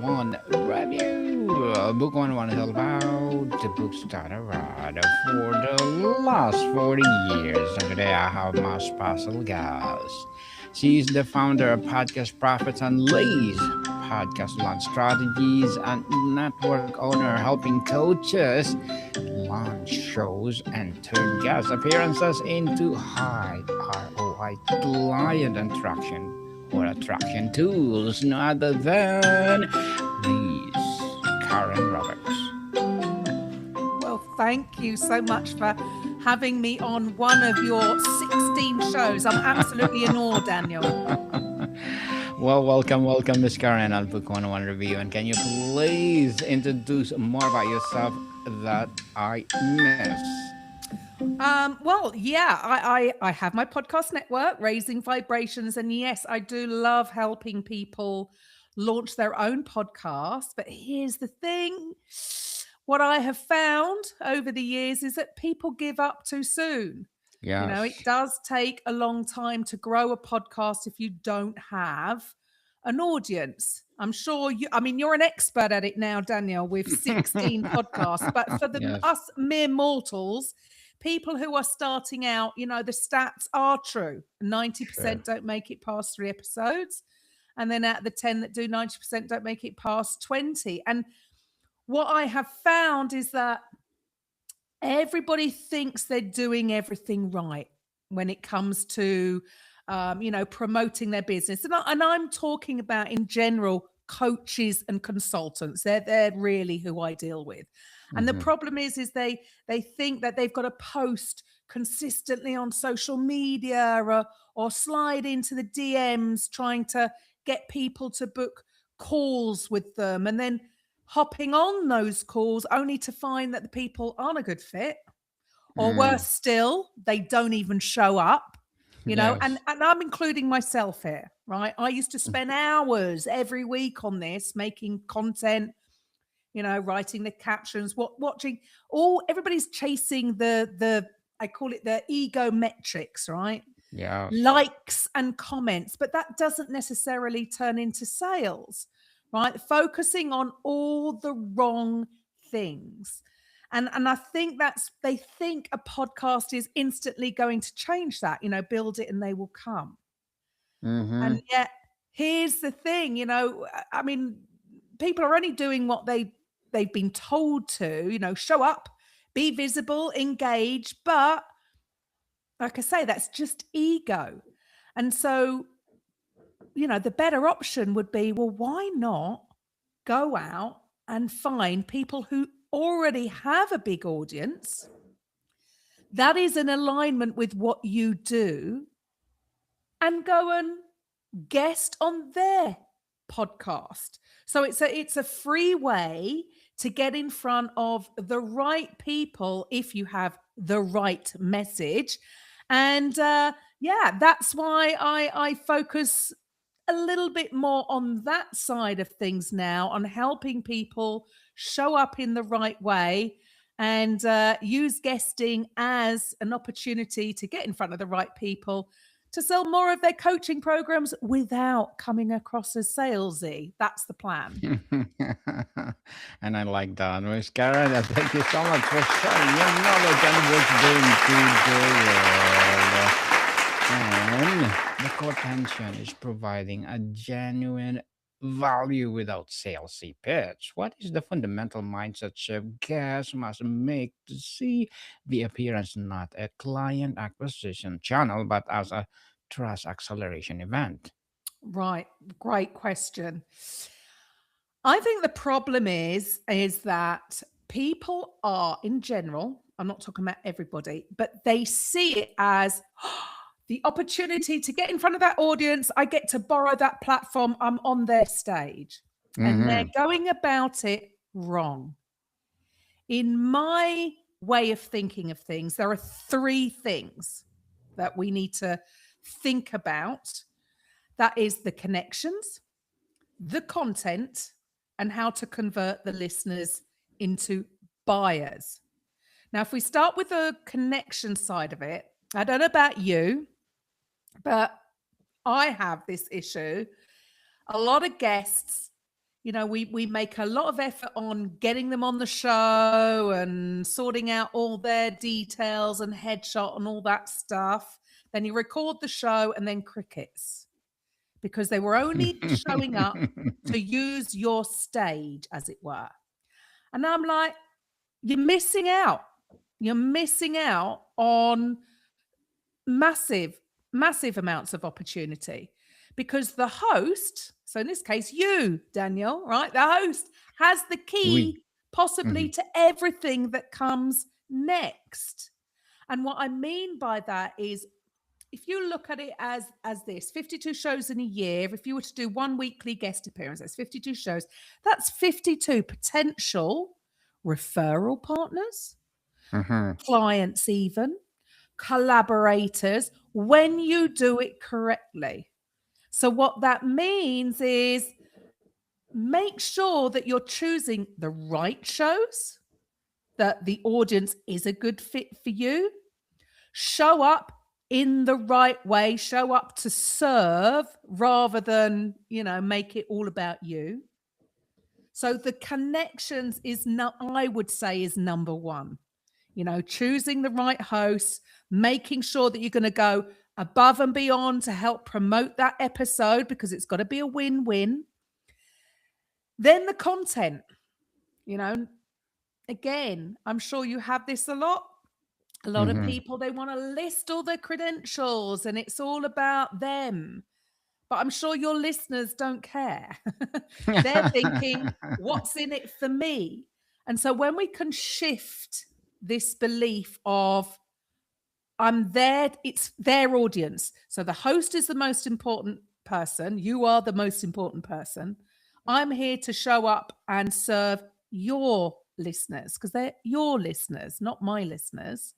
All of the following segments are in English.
One review. Book 101 is all about the books that I read for the last 40 years. And today I have my special guest. She is the founder of Podcast Profits and Lays, podcast launch strategies, and network owner helping coaches launch shows and turn guest appearances into high ROI client attraction or attraction tools, no other than Miss Karen Roberts. Well, thank you so much for having me on one of your 16 shows. I'm absolutely in awe, Daniel. Well, welcome, Miss Karen. I'll book one review. And can you please introduce more about yourself that I miss? I have my podcast network, Raising Vibrations, and yes, I do love helping people launch their own podcast. But here's the thing. What I have found over the years is that people give up too soon. It Yes. does take a long time to grow a podcast if you don't have an audience. You're an expert at it now, Daniel, with 16 podcasts. But for Yes. us mere mortals, people who are starting out, the stats are true. Sure. 90% don't make it past 3 episodes. And then out of the 10 that do, 90% don't make it past 20. And what I have found is that everybody thinks they're doing everything right when it comes to promoting their business, and I'm talking about in general coaches and consultants. They're really who I deal with. And the Mm-hmm. problem is they think that they've got to post consistently on social media, or slide into the DMs trying to get people to book calls with them, and then hopping on those calls only to find that the people aren't a good fit, or Mm. worse still, they don't even show up. And Yes. I'm including myself here, right? I used to spend hours every week on this, making content, writing the captions, watching. All everybody's chasing the I call it the ego metrics, right? Yes. Likes and comments, but that doesn't necessarily turn into sales, right? Focusing on all the wrong things. And I think they think a podcast is instantly going to change that, build it and they will come. Mm-hmm. And yet, here's the thing, people are only doing what they've been told to, show up, be visible, engage, but like I say, that's just ego. And so, the better option would be, well, why not go out and find people who already have a big audience that is in alignment with what you do, and go and guest on their podcast. So it's a free way to get in front of the right people if you have the right message. And that's why I focus a little bit more on that side of things now, on helping people show up in the right way, and use guesting as an opportunity to get in front of the right people to sell more of their coaching programs without coming across as salesy. That's the plan. And I like that. Miss Karen, thank you so much for sharing your knowledge and wisdom to the world. And the core tension is providing a genuine value without salesy pitch. What is the fundamental mindset shift guests must make to see the appearance not a client acquisition channel, but as a trust acceleration event? Right. Great question. I think the problem is that people are in general, I'm not talking about everybody, but they see it as the opportunity to get in front of that audience. I get to borrow that platform. I'm on their stage. And they're Mm-hmm. going about it wrong. In my way of thinking of things, there are three things that we need to think about. That is the connections, the content, and how to convert the listeners into buyers. Now, if we start with the connection side of it, I don't know about you, but I have this issue. A lot of guests, we make a lot of effort on getting them on the show and sorting out all their details and headshot and all that stuff. Then you record the show and then crickets, because they were only showing up to use your stage, as it were. And I'm like, you're missing out. You're missing out on massive, massive amounts of opportunity, because the host, so in this case, you, Daniel, right? The host has the key possibly to everything that comes next. And what I mean by that is, if you look at it as this, 52 shows in a year, if you were to do one weekly guest appearance, that's 52 shows, that's 52 potential referral partners, clients even, collaborators, when you do it correctly. So what that means is, make sure that you're choosing the right shows, that the audience is a good fit for you. Show up in the right way, show up to serve rather than, make it all about you. So the connections I would say is number one. Choosing the right hosts, making sure that you're going to go above and beyond to help promote that episode, because it's got to be a win-win. Then the content, again, I'm sure you have this a lot. A lot of people, they want to list all their credentials and it's all about them. But I'm sure your listeners don't care. They're thinking, what's in it for me? And so when we can shift this belief of, I'm there, it's their audience. So the host is the most important person. You are the most important person. I'm here to show up and serve your listeners, because they're your listeners, not my listeners.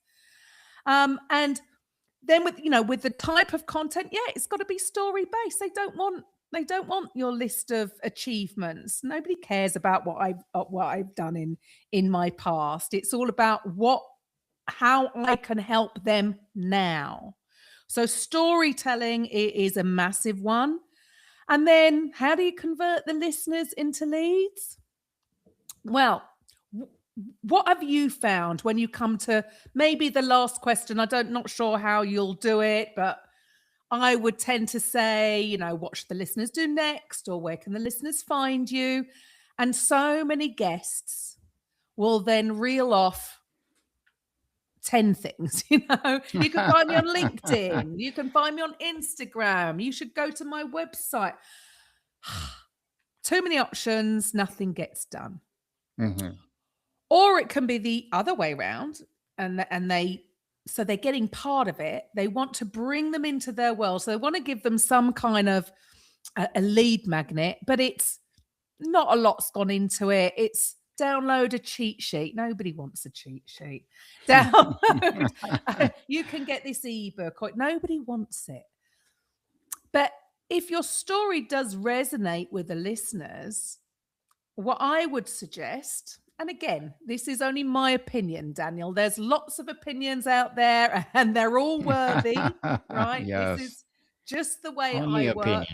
And then with the type of content, it's got to be story based. They don't want your list of achievements. Nobody cares about what I've done in my past. It's all about how I can help them now. So storytelling is a massive one. And then how do you convert the listeners into leads? Well, what have you found when you come to maybe the last question? Not sure how you'll do it, but I would tend to say, what should the listeners do next? Or where can the listeners find you? And so many guests will then reel off 10 things. You can find me on LinkedIn. You can find me on Instagram. You should go to my website. Too many options, nothing gets done. Or it can be the other way around, and they're getting part of it. They want to bring them into their world. So they want to give them some kind of a lead magnet, but it's not a lot's gone into it. It's download a cheat sheet. Nobody wants a cheat sheet. Download. You can get this ebook. Nobody wants it. But if your story does resonate with the listeners, what I would suggest, and again, this is only my opinion, Daniel. There's lots of opinions out there and they're all worthy, right? Yes. This is just the way Only I work,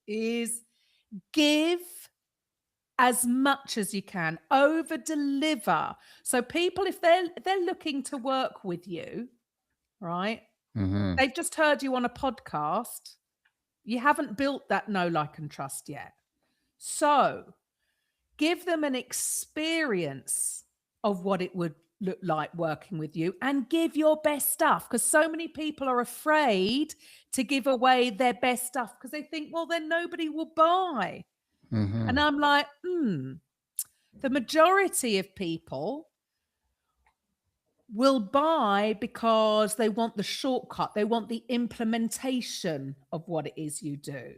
is give as much as you can, over deliver. So people, if they're looking to work with you, right? They've just heard you on a podcast. You haven't built that know, like, and trust yet. So give them an experience of what it would look like working with you, and give your best stuff, because so many people are afraid to give away their best stuff because they think, well, then nobody will buy. And I'm like, the majority of people will buy because they want the shortcut. They want the implementation of what it is you do.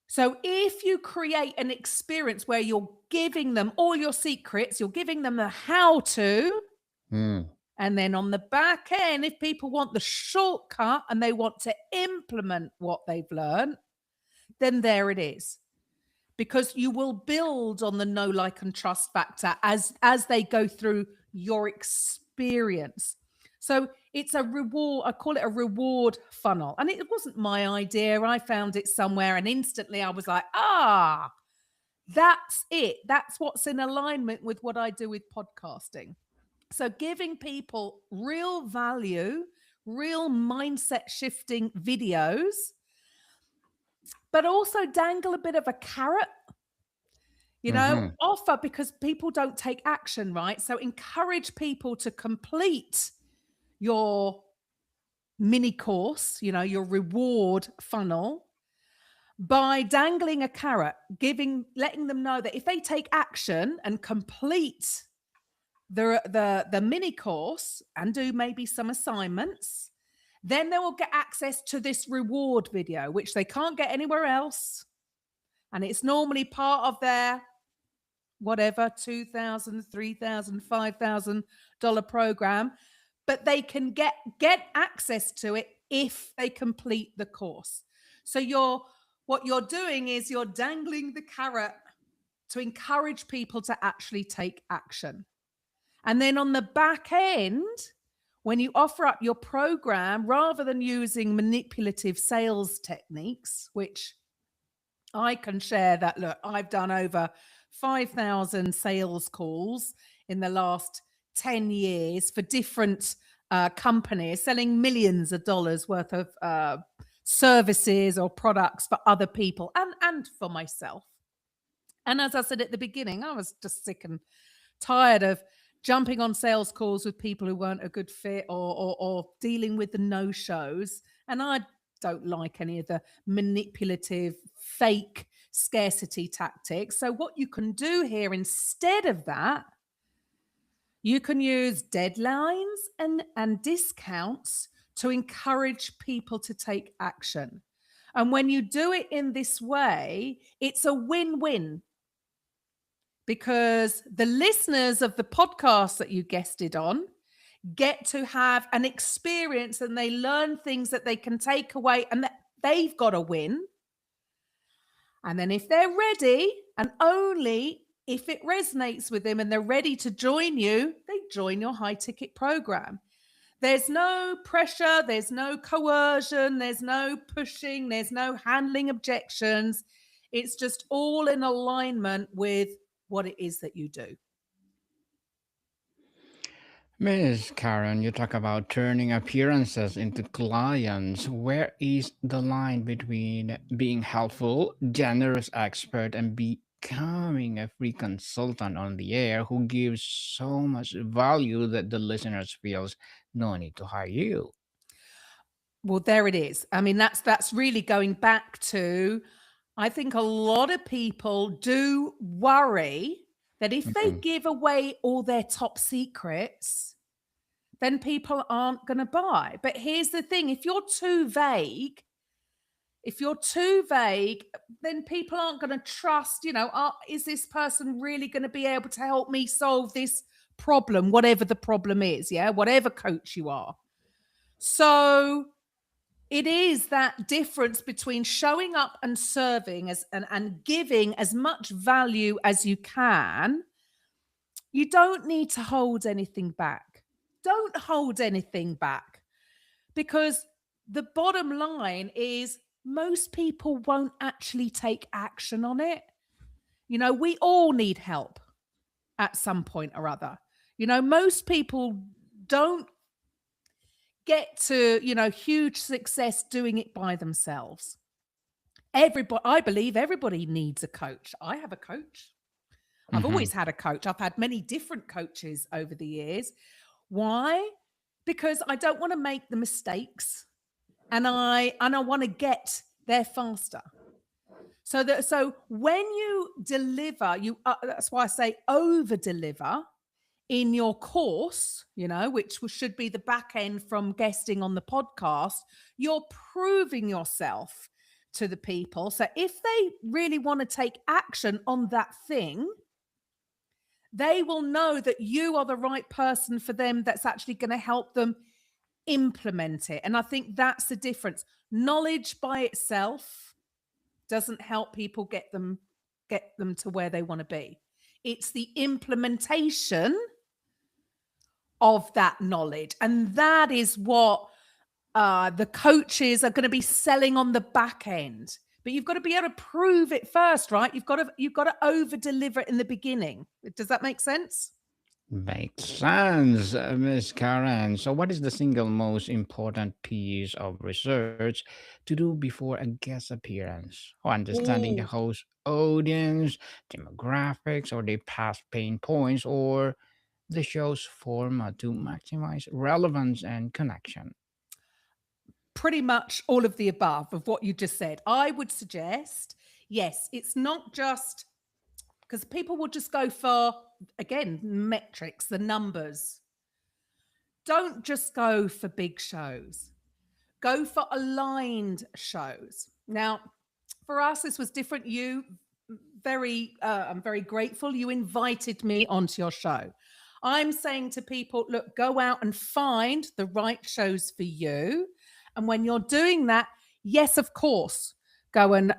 So if you create an experience where you're giving them all your secrets, you're giving them the how-to, and then on the back end, if people want the shortcut and they want to implement what they've learned, then there it is. Because you will build on the know, like, and trust factor as they go through your experience. So it's a reward. I call it a reward funnel. And it wasn't my idea. I found it somewhere and instantly I was like, that's it. That's what's in alignment with what I do with podcasting. So giving people real value, real mindset shifting videos, but also dangle a bit of a carrot, offer, because people don't take action, right? So encourage people to complete your mini course, your reward funnel, by dangling a carrot, letting them know that if they take action and complete the mini course and do maybe some assignments, then they will get access to this reward video, which they can't get anywhere else. And it's normally part of their whatever, $2,000, $3,000, $5,000 program, but they can get access to it if they complete the course. So what you're doing is you're dangling the carrot to encourage people to actually take action. And then on the back end, when you offer up your program, rather than using manipulative sales techniques, which I can share that, look, I've done over 5,000 sales calls in the last 10 years for different companies, selling millions of dollars worth of services or products for other people and for myself. And as I said at the beginning, I was just sick and tired of jumping on sales calls with people who weren't a good fit or dealing with the no-shows. And I don't like any of the manipulative, fake scarcity tactics. So what you can do here instead of that, you can use deadlines and discounts to encourage people to take action. And when you do it in this way, it's a win-win, because the listeners of the podcast that you guested on get to have an experience and they learn things that they can take away and that they've got a win. And then if they're ready, and only if it resonates with them and they're ready to join you, they join your high ticket program. There's no pressure, there's no coercion, there's no pushing, there's no handling objections. It's just all in alignment with what it is that you do. Miss Karen, you talk about turning appearances into clients. Where is the line between being helpful, generous expert, and becoming a free consultant on the air who gives so much value that the listeners feels no need to hire you? Well, there it is. I mean, that's really going back to, I think a lot of people do worry that if they Mhm. give away all their top secrets, then people aren't going to buy. But here's the thing, if you're too vague, then people aren't going to trust, is this person really going to be able to help me solve this problem, whatever the problem is, whatever coach you are. So it is that difference between showing up and serving and giving as much value as you can. You don't need to hold anything back. Don't hold anything back, because the bottom line is most people won't actually take action on it. We all need help at some point or other. Most people don't get to, huge success doing it by themselves. I believe everybody needs a coach. I have a coach. I've Mhm. always had a coach. I've had many different coaches over the years. Why? Because I don't want to make the mistakes, and I want to get there faster. So when you deliver, that's why I say over deliver in your course, which should be the back end from guesting on the podcast. You're proving yourself to the people. So if they really want to take action on that thing, they will know that you are the right person for them, that's actually going to help them implement it. And I think that's the difference. Knowledge by itself doesn't help people get them to where they want to be. It's the implementation of that knowledge. And that is what the coaches are going to be selling on the back end. But you've got to be able to prove it first, right? You've got to over deliver it in the beginning. Does that make sense? Makes sense, Miss Karen. So, what is the single most important piece of research to do before a guest appearance? Or understanding the Oh, host audience, demographics, or the past pain points, or the show's format to maximize relevance and connection? pretty much all of the above of what you just said. I would suggest, yes, it's not just because people will just go for, again, metrics, the numbers. Don't just go for big shows, go for aligned shows. Now, for us, this was different. I'm very grateful you invited me onto your show. I'm saying to people, look, go out and find the right shows for you. And when you're doing that, yes, of course, go and,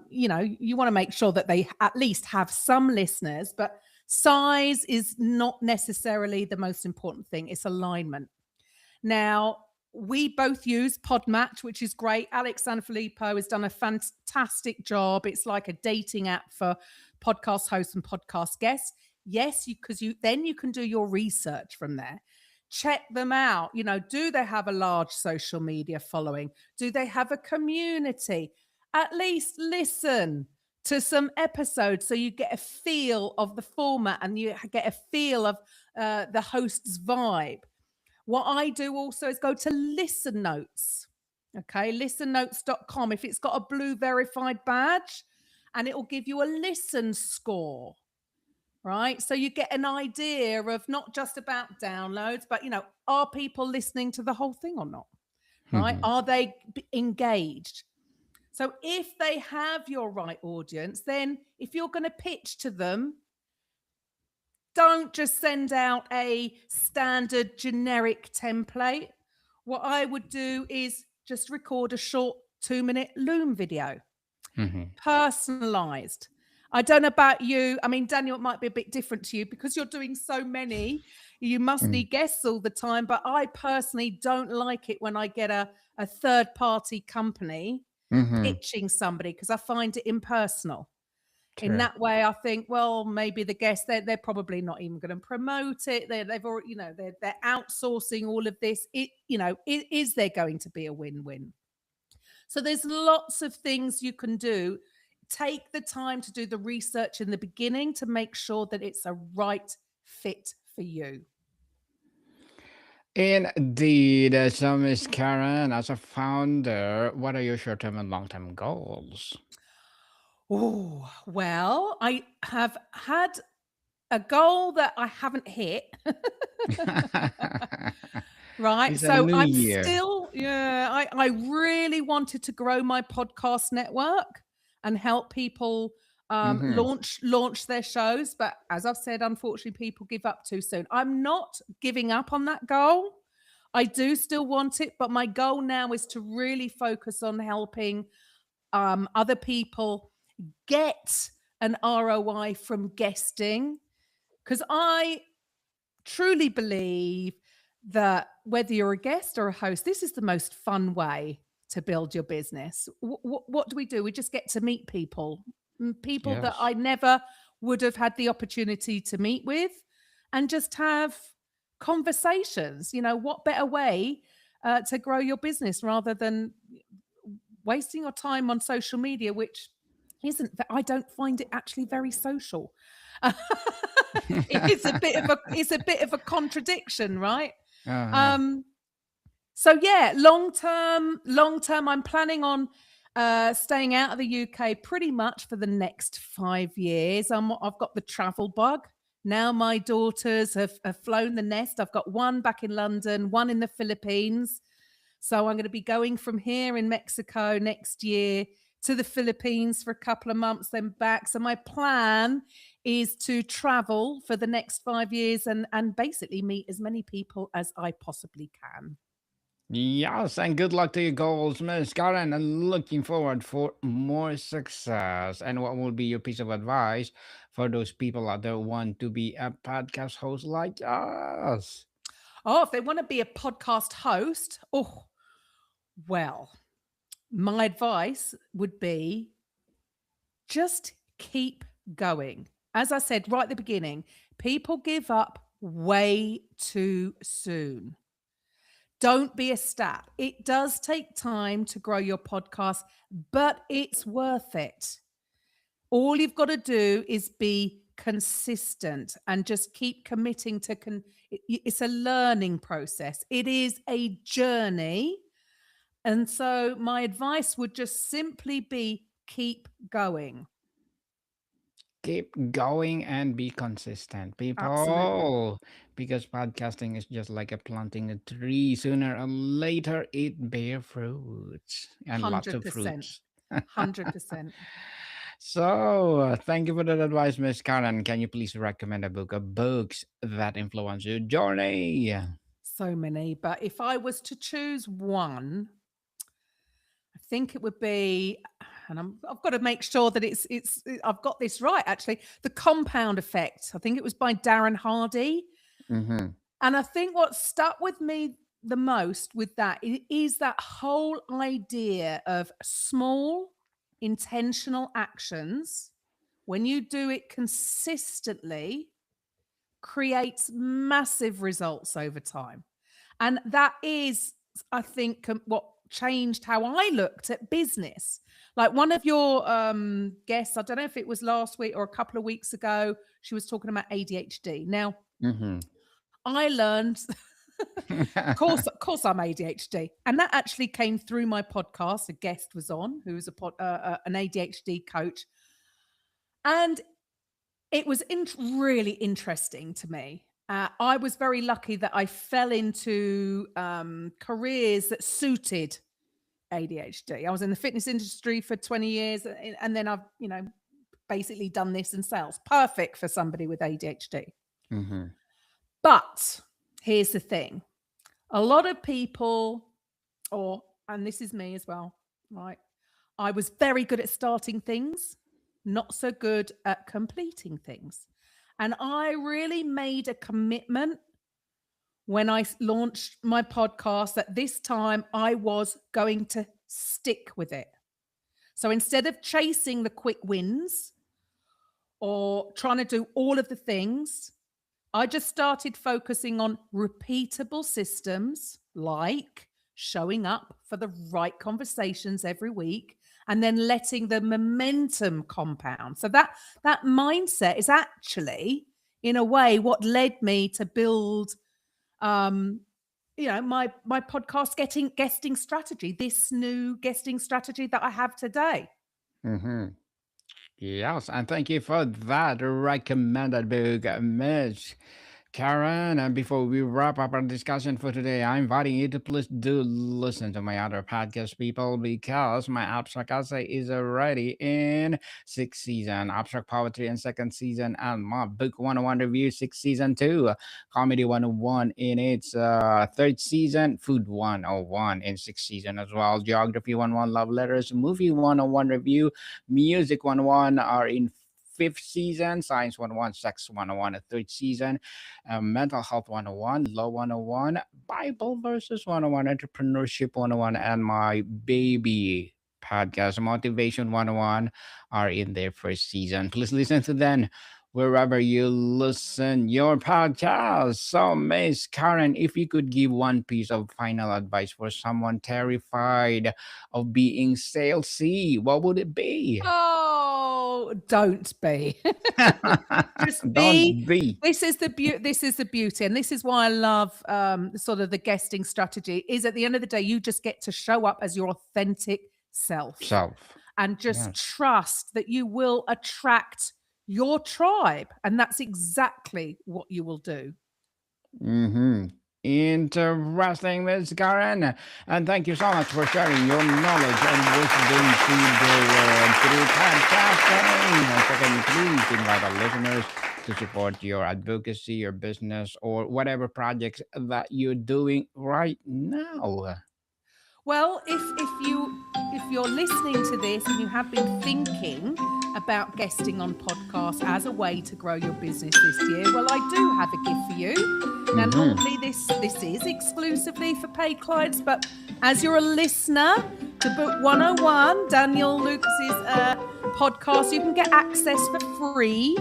you want to make sure that they at least have some listeners, but size is not necessarily the most important thing. It's alignment. Now, we both use Podmatch, which is great. Alex Sanfilippo has done a fantastic job. It's like a dating app for podcast hosts and podcast guests. Yes, because you can do your research from there. Check them out. Do they have a large social media following? Do they have a community? At least listen to some episodes so you get a feel of the format and you get a feel of the host's vibe. What I do also is go to Listen Notes. Okay, listennotes.com. If it's got a blue verified badge, and it will give you a listen score, right? So you get an idea of not just about downloads, but are people listening to the whole thing or not? Right? Mhm. Are they engaged? So if they have your right audience, then if you're going to pitch to them, don't just send out a standard generic template. What I would do is just record a short 2-minute Loom video, Mhm. personalized. I don't know about you. I mean, Daniel, it might be a bit different to you because you're doing so many. You must Mm. need guests all the time. But I personally don't like it when I get a third party company Mhm. pitching somebody because I find it impersonal. In True. that way, I think, well, maybe the guests they're probably not even going to promote it. They've already, they're outsourcing all of this. Is there going to be a win-win? So there's lots of things you can do. Take the time to do the research in the beginning to make sure that it's a right fit for you. Indeed, so Miss Karen, as a founder, what are your short-term and long-term goals? Oh, well, I have had a goal that I haven't hit. Right. It's a So new I'm year. still, yeah, I really wanted to grow my podcast network and help people Mhm. launch their shows. But as I've said, unfortunately, people give up too soon. I'm not giving up on that goal. I do still want it, but my goal now is to really focus on helping other people get an ROI from guesting because I truly believe that whether you're a guest or a host, this is the most fun way to build your business. What do we do? We just get to meet people, people that Yes. I never would have had the opportunity to meet with, and just have conversations. What better way to grow your business rather than wasting your time on social media, which I don't find it actually very social. It's a bit of a contradiction, right? Uh-huh. Um, so yeah, long term, I'm planning on staying out of the UK pretty much for the next 5 years. I've got the travel bug. Now my daughters have flown the nest. I've got one back in London, one in the Philippines. So I'm going to be going from here in Mexico next year to the Philippines for a couple of months, then back. So my plan is to travel for the next 5 years and basically meet as many people as I possibly can. Yes, and good luck to your goals, Miss Karen, and looking forward for more success. And what will be your piece of advice for those people out there who want to be a podcast host like us? Oh, if they want to be a podcast host, oh, well, my advice would be just keep going. As I said right at the beginning, people give up way too soon. Don't be a stat. It does take time to grow your podcast, but it's worth it. All you've got to do is be consistent and just keep committing to it's a learning process. It is a journey. And so my advice would just simply be keep going. Keep going and be consistent, Absolutely. people. Because podcasting is just like a planting a tree. Sooner or later, it bear fruits and lots of 100%. fruits. 100%. So, thank you for that advice, Miss Karen. Can you please recommend a book of books that influence your journey? So many. But if I was to choose one, I think it would be, and I've got to make sure that I've got this right actually. The Compound Effect. I think it was by Darren Hardy. Mm-hmm. And I think what stuck with me the most with that is that whole idea of small intentional actions when you do it consistently creates massive results over time. And that is, I think, what changed how I looked at business. Like one of your guests, I don't know if it was last week or a couple of weeks ago, she was talking about ADHD. Now, Mm-hmm. I learned, of course, I'm ADHD, and that actually came through my podcast. A guest was on who was an ADHD coach, and it was really interesting to me. I was very lucky that I fell into careers that suited ADHD. I was in the fitness industry for 20 years, and then I've, basically done this in sales. Perfect for somebody with ADHD. Mm-hmm. But here's the thing. A lot of people, and this is me as well, right? I was very good at starting things, not so good at completing things. And I really made a commitment when I launched my podcast that this time I was going to stick with it. So instead of chasing the quick wins or trying to do all of the things, I just started focusing on repeatable systems like showing up for the right conversations every week and then letting the momentum compound. So that mindset is actually, in a way, what led me to build my podcast guesting strategy, this new guesting strategy that I have today. Mm-hmm. Yes, and thank you for that recommended book, Miss Karen. And before we wrap up our discussion for today, I'm inviting you to please do listen to my other podcast, people, because my Abstract Essay is already in sixth season, Abstract Poetry in second season, and my Book 101 Review, sixth season too, Comedy 101 in its third season, Food 101 in sixth season as well, Geography 101, Love Letters, Movie 101 Review, Music 101 are in fifth season, Science 101, Sex 101, a third season, Mental Health 101, Law 101, Bible Verses 101, Entrepreneurship 101, and my baby podcast, Motivation 101, are in their first season. Please listen to them wherever you listen your podcast. So, Miss Karen, if you could give one piece of final advice for someone terrified of being salesy, what would it be? Oh, don't be. Just be. Don't be. This is the beauty. This is the beauty, and this is why I love sort of the guesting strategy. Is at the end of the day, you just get to show up as your authentic self, Self. and just Yes. trust that you will attract your tribe, and that's exactly what you will do. Mm-hmm. Interesting, Miss Karen. And thank you so much for sharing your knowledge and wisdom to the world through podcasting. Once again, please invite our listeners to support your advocacy, your business, or whatever projects that you're doing right now. Well, if you're listening to this and you have been thinking about guesting on podcasts as a way to grow your business this year, well, I do have a gift for you. Now, normally this is exclusively for paid clients, but as you're a listener to Book 101, Daniel Lucas's podcast, you can get access for free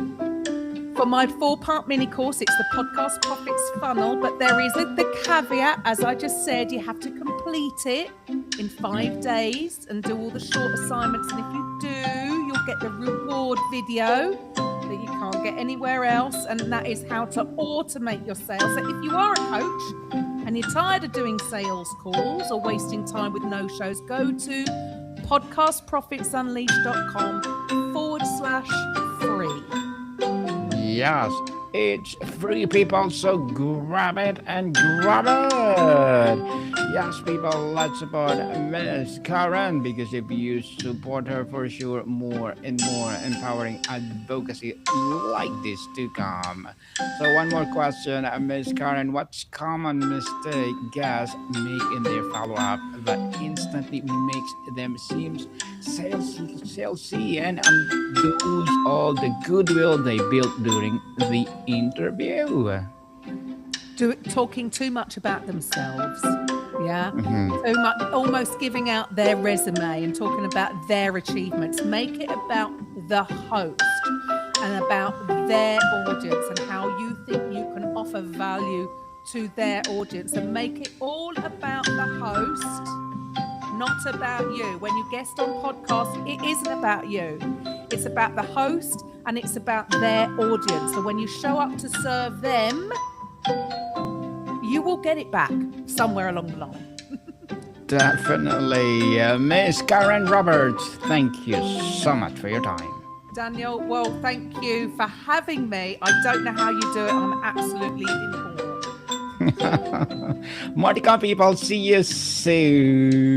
for my 4-part mini course. It's the Podcast Profits Funnel, but there is the caveat, as I just said, you have to complete it in 5 days and do all the short assignments. And if you do, you'll get the reward video that you can't get anywhere else. And that is how to automate your sales. So if you are a coach and you're tired of doing sales calls or wasting time with no-shows, go to podcastprofitsunleashed.com/free. Yes, it's free, people, so grab it and grab it. Yes, people, let's support Miss Karen, because if you support her, for sure, more and more empowering advocacy like this to come. So one more question, Miss Karen, what's common mistake guests make in their follow-up that instantly makes them seem salesy and lose all the goodwill they built during the interview? Talking too much about themselves. Yeah. So much, almost giving out their resume and talking about their achievements. Make it about the host and about their audience and how you think you can offer value to their audience, and make it all about the host, not about you. When you guest on podcasts, it isn't about you. It's about the host and it's about their audience. So when you show up to serve them, you will get it back somewhere along the line. Definitely. Miss Karen Roberts, thank you so much for your time. Daniel, well, thank you for having me. I don't know how you do it. I'm absolutely in awe. Motica people, see you soon.